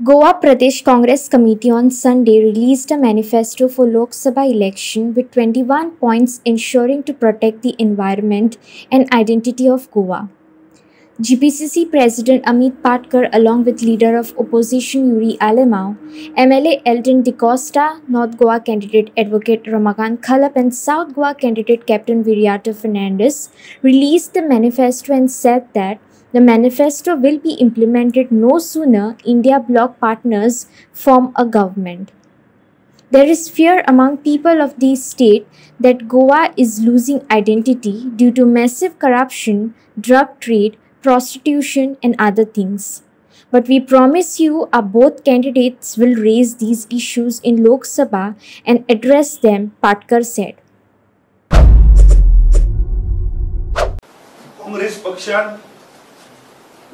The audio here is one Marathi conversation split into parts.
Goa Pradesh Congress Committee on Sunday released a manifesto for Lok Sabha election with 21 points ensuring to protect the environment and identity of Goa. GPCC President Amit Patkar along with leader of opposition Yuri Alemao, MLA Eldon DeCosta, North Goa candidate Advocate Ramakant Khalap and South Goa candidate Captain Viriato Fernandez released the manifesto and said that the manifesto will be implemented no sooner India bloc partners form a government. There is fear among people of the state that Goa is losing identity due to massive corruption, drug trade, prostitution and other things. But we promise you our both candidates will raise these issues in Lok Sabha and address them, Patkar said. Congress पक्षान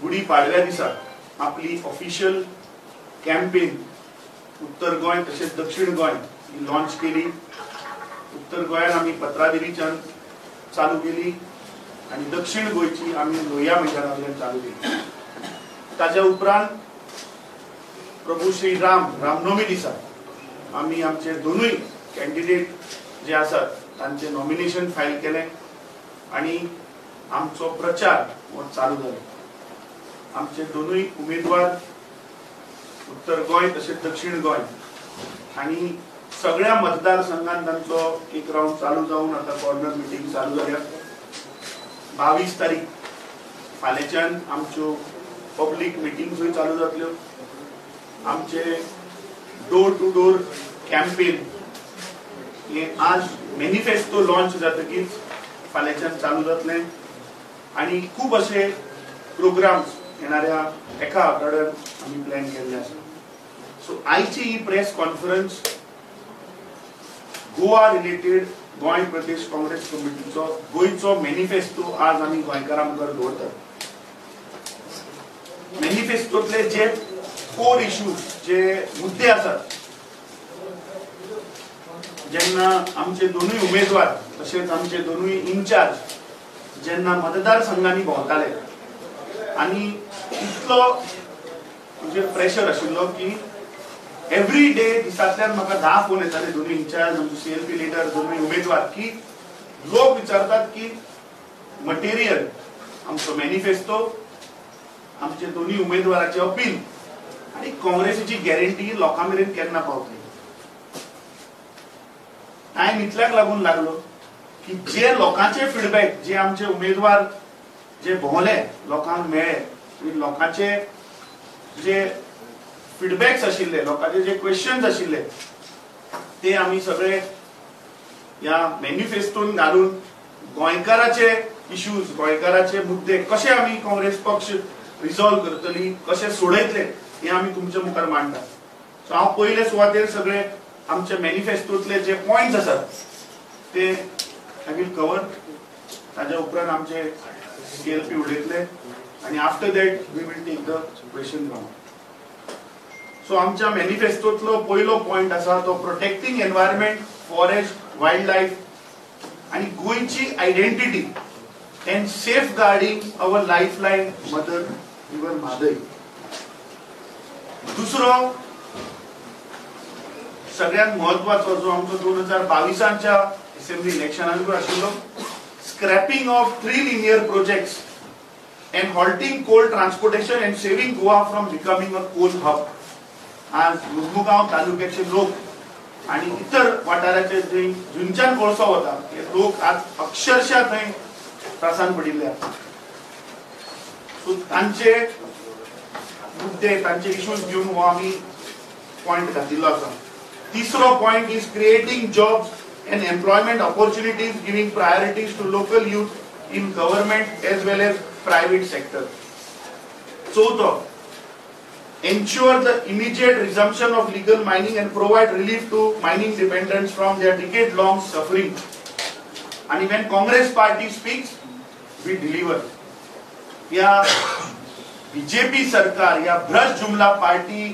गुडी पाडव्या दिसा आपली ऑफिशियल कॅम्पेन उत्तर गोय तसेच दक्षिण गोय लॉन्च केली। उत्तर गोयात आम्ही पत्रादेवीच्यान चालू केली आणि दक्षिण गोयची आम्ही लोहिया मैदानावयल्यान चालू केली। ताच्या उपरांत प्रभू श्री रामनवमी दिसा आम्ही आमचे दोनूय कॅन्डिडेट जे आसात तांचे नॉमिनेशन फाईल केले आणि आमचो प्रचार चालू झालो। आमचे दोनूय उमेदवार उत्तर गोय तसेच दक्षिण गोय आणि सगळ्या मतदारसंघात तांचो एक राउंड चालू जाऊन आता कॉर्नर मीटिंग चालू जाल्या। 22 तारीख फाल्याच्यान आमच्यो पब्लिक मीटिंग्स चालू जातल्यो। आमचे डोर टू डोर कॅम्पेन हे आज मॅनिफेस्टो लॉन्च जातकीच फाल्याच्यान चालू जातले आणि खूप असे प्रोग्राम्स येणाऱ्या एका आठवड्यात आम्ही प्लॅन केले आसा। सो आयची ही प्रेस कॉन्फरन्स गोवा रिलेटेड गोय प्रदेश काँग्रेस कमिटीचो गोयचो मॅनिफेस्टो आज आम्ही गोंयकारां मुखार दवरतात। मॅनिफेस्टोतले जे कोर इश्यूज जे मुद्दे आसात जेन्ना आमचे दोनूय उमेदवार तसेच आमचे दोनूय इन्चार्ज जेन्ना मतदारसंघांनी भोंवताले आणि इतलो म्हणजे प्रेशर आशिल्लो की एवरी डे दिसांतल्यान म्हाका 10 फोन येताले दोनूय इन्चार्ज आमचे सीएलपी लीडर दोनूय उमेदवार की लोक विचारतात की मटेरियल आमचो मॅनिफेस्टो आमचे दोनूय उमेदवाराचे अपील आणि काँग्रेसीची गॅरंटी लोकां मेरेन केन्ना पावतली। टायम इतल्याक लागून लागलो की जे लोकांचे फीडबॅक जे आमचे उमेदवार जे भोवले लोकांक मेळ्ळे लोकांचे जे फीडबॅक्स आशिल्ले लोकांचे जे क्वेश्चन्स आशिल्ले ते आम्ही सगळे या मॅनिफेस्टोन घालून गोंयकाराचे इश्यूज गोंयकाराचे मुद्दे कशे आम्ही काँग्रेस पक्ष रिझॉल्व करतली कशे सोडयतले हे आम्ही तुमच्या मुखार मांडटा। सो हांव पयले सुवातेर सगळे आमचे मॅनिफेस्टोतले जे पॉइंट्स आसात ते आय विल कवर। ताच्या उपरांत आमचे सीएलपी उलयतले आणि after that we will take the question round. So आमच्या मॅनिफेस्टोतलो पहिलो पॉइंट आसा तो protecting environment forest wildlife आणि गोयची identity and safeguarding our lifeline mother river Mhadei. दुसरो सगळ्यात महत्वाचो जो आमचो 2022च्या असेंब्ली इलेक्शनांत आशिल्लो scrapping of 3 linear projects and halting coal transportation and saving Goa from becoming a coal hub। आज मुरमुगांव तालुक्याचे लोक आणि इतर वाठाराचे जे जुनच्यान कोळसो होता हे लोक आज अक्षरशः थंय त्रासान पडिल्ले आसात। सो तांचे मुद्दे तांचे इश्यूज घेऊन हो आम्ही पॉइंट घातिल्लो आसा। तिसरो point is creating jobs and employment opportunities, giving priorities to local youth in government as well as private sector। Chautho, ensure the immediate resumption of legal mining and provide relief to mining dependents from their decade-long suffering। And when Congress party speaks, we deliver। या बीजेपी सरकार या भ्रष्ट जुमला पार्टी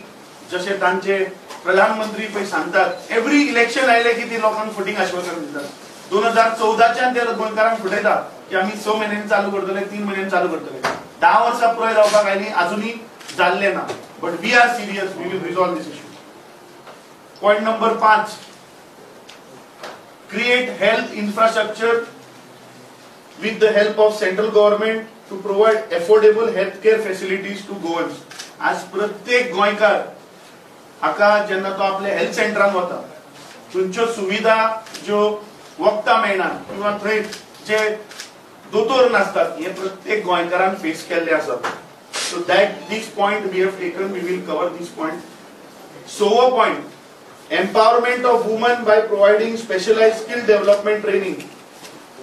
जसे तांचे प्रधानमंत्री पै सांगतात एव्हरी इलेक्शन आयले की ती लोकांक फुटींग आश्वासन दितात। 2014च्यान ते गोंयकारांक फुटयता की आम्ही 6 महिन्यांनी चालू करतले 3 महिन्यांनी चालू करतले। 10 वर्सां पुराय जावपाक आयली अजूनही जाल्ले ना। but we are serious. We will resolve this issue. Point number 5, create health infrastructure with the help of central government to provide affordable healthcare facilities to Goans. आज प्रत्येक गोंयकार हाका जेन्ना तो आपल्या हेल्थ सेंटरान वता थंयच्यो सुविधा ज्यो वखदां मेळना किंवा थंय जे दोतोर नासतात हे प्रत्येक गोंयकारान फेस केल्ले आसात. So that this point we have taken, we will cover this point. So point, empowerment of women by providing specialized skill development training.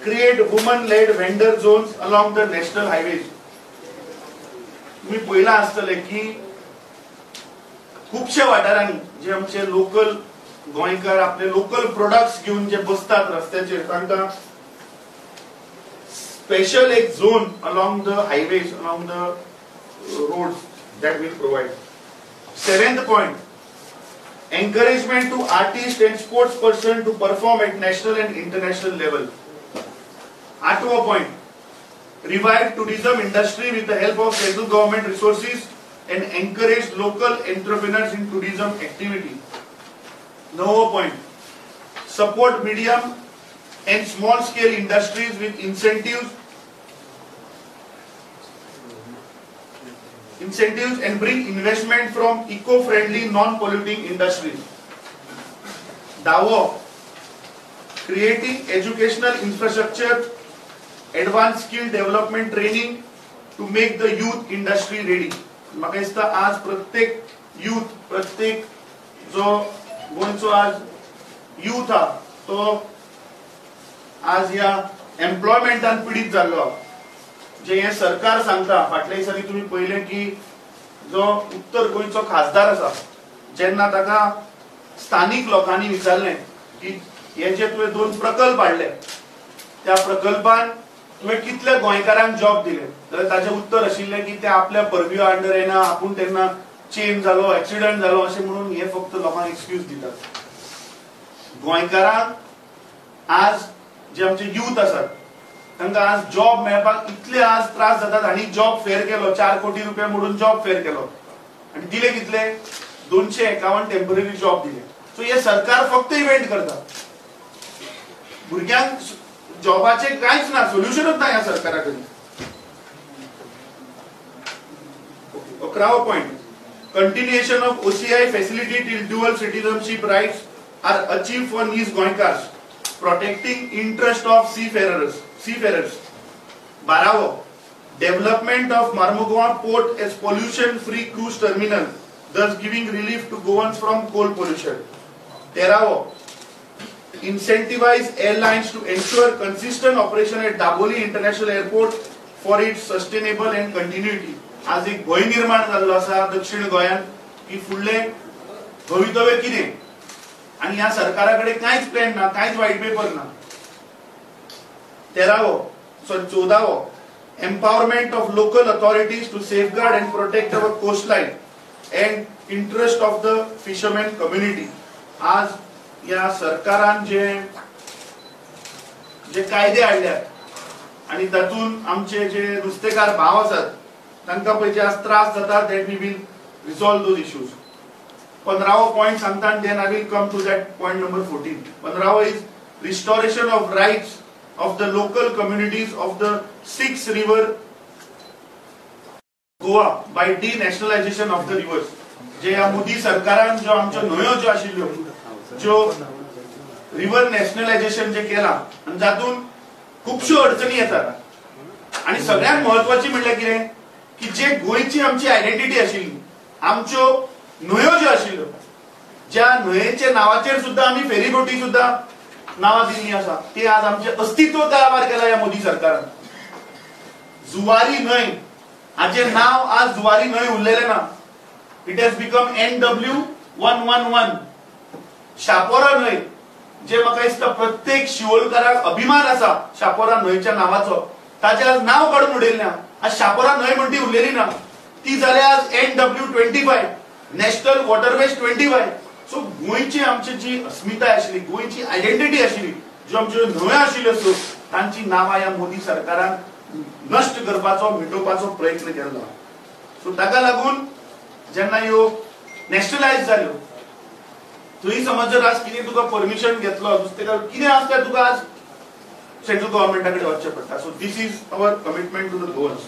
Create women-led vendor zones along the national highways. तुम्ही पहिला आसतले की खूपशे वाठारांनी जे आमचे लोकल गोंयकार आपले लोकल प्रोडक्ट्स घेऊन जे बसतात रस्त्याचेर तांकां स्पेशल एक zone along the highways, along the roads that will provide. 7th point, encouragement to artists and sports person to perform at national and international level. 8th point, revive tourism industry with the help of central government resources and encourage local entrepreneurs in tourism activity. 9th point, support medium and small scale industries with incentives and bring investment from eco-friendly non-polluting industries. 10th, creating educational infrastructure, advanced skill development training to make the youth industry ready. म्हाका दिसता आज प्रत्येक youth, प्रत्येक जो गोंयचो आज youth हा तो आज ह्या एम्प्लॉयमेंटान पीडित जाल्लो. जे हे सरकार सांगता फाटल्या दिसांनी तुम्ही पहिले की जो उत्तर गोंयचो खासदार आसा जेन्ना ताका स्थानिक लोकांनी विचारले की हे जे तुवें 2 प्रकल्प हाडले त्या प्रकल्पान तुवें कितले गोंयकारांक जॉब दिले जाल्यार ताचे उत्तर आशिल्ले की ते आपल्या परव्यू अंडर येना, आपूण तेन्ना चेंज जालो, एक्सिडेंट जालो अशें म्हणून हे फक्त लोकांक एक्सक्यूज दितात. गोंयकारांक आज जे आमचे यूथ आसात तांकां आज जॉब मेळपाक इतले आज त्रास जातात. आनी जॉब फेर केलो 4 कोटी रुपया म्हणून जॉब फेर केलो आनी दिले कितले 251 टेम्पररी जॉब दिले. सो हे सरकार फक्त इव्हेंट करता, भुरग्यांक जॉबाचे कांयच ना, सोल्युशनच ना ह्या सरकारा कडेन. 11th point, continuation of OCI facility till dual citizenship rights are achieved for these Goinkars, protecting interest of seafarers. 12th, development of Marmugao port as pollution free cruise terminal, thus giving relief to Goans from coal pollution. 13th, incentivize airlines to ensure consistent operation at Daboli International Airport for its sustainable and continuity. आज एक भय निर्माण जाल्लो आसा दक्षिण गोंयान की फुडले भवितव्य कितें आनी ह्या सरकारा कडेन कांयच प्लॅन ना, कांयच व्हाईट पेपर ना. 14th, empowerment of local authorities to safeguard and protect our coastline and interest of the fishermen community. आज या सरकारान जे कायदे हाडल्यात आनी तातून आमचे जे नुस्तेकार भाव आसात तांकां पळय जे आज त्रास जातात that we will resolve those issues. 15th point सांगता and then I will come to that point number 14. 15th is restoration of rights of the local communities of the 6 river Goa by denationalization of the rivers. जे या मोदी सरकारान जो आमच्यो न्हंयो ज्यो आशिल्ल्यो ज्यो रिव्हर नॅशनलायझेशन जे केला आणि जातून खूपश्यो अडचणी येतात आणि सगळ्यात महत्वाची म्हणल्यार कितें की जे गोंयची आमची आयडेंटिटी आशिल्ली आमच्यो न्हंयो ज्यो आशिल्ल्यो ज्या न्हंयेच्या नावाचेर सुद्धा आम्ही फेरीबोटी सुद्धा नावां दिल्लीं आसा ते आज आमचे अस्तित्व काबार केला या मोदी सरकारान. जुवारी न्हंय हाचे नाव आज जुवारी न्हंय उरलेले ना. It has become NW111. Chapora न्हंय जे म्हाका दिसता प्रत्येक शिवोलकाराक अभिमान आसा शापोरा न्हंयच्या नावाचो ताचे आज नाव काडून उडयल्लें. आज शापोरा न्हंय म्हणटी उरलेली ना, ती जाली आज NW25 नॅशनल वॉटरवेज 25. सो गोंयची आमची जी अस्मिताय आशिल्ली, गोंयची आयडेंटिटी आशिल्ली, ज्यो आमच्यो न्हंयो आशिल्ल्यो तांची नांवां ह्या मोदी सरकारान नष्ट करपाचो मिटोवपाचो प्रयत्न केल्लो. सो ताका लागून जेन्ना ह्यो नॅशनलायज जाल्यो थंय समज जर आज कितें तुका परमिशन घेतलो नुस्तेकार कितें आसता तुका आज सेंट्रल गव्हर्नमेंटा कडेन वचचें पडटा. So this is our commitment to the goers.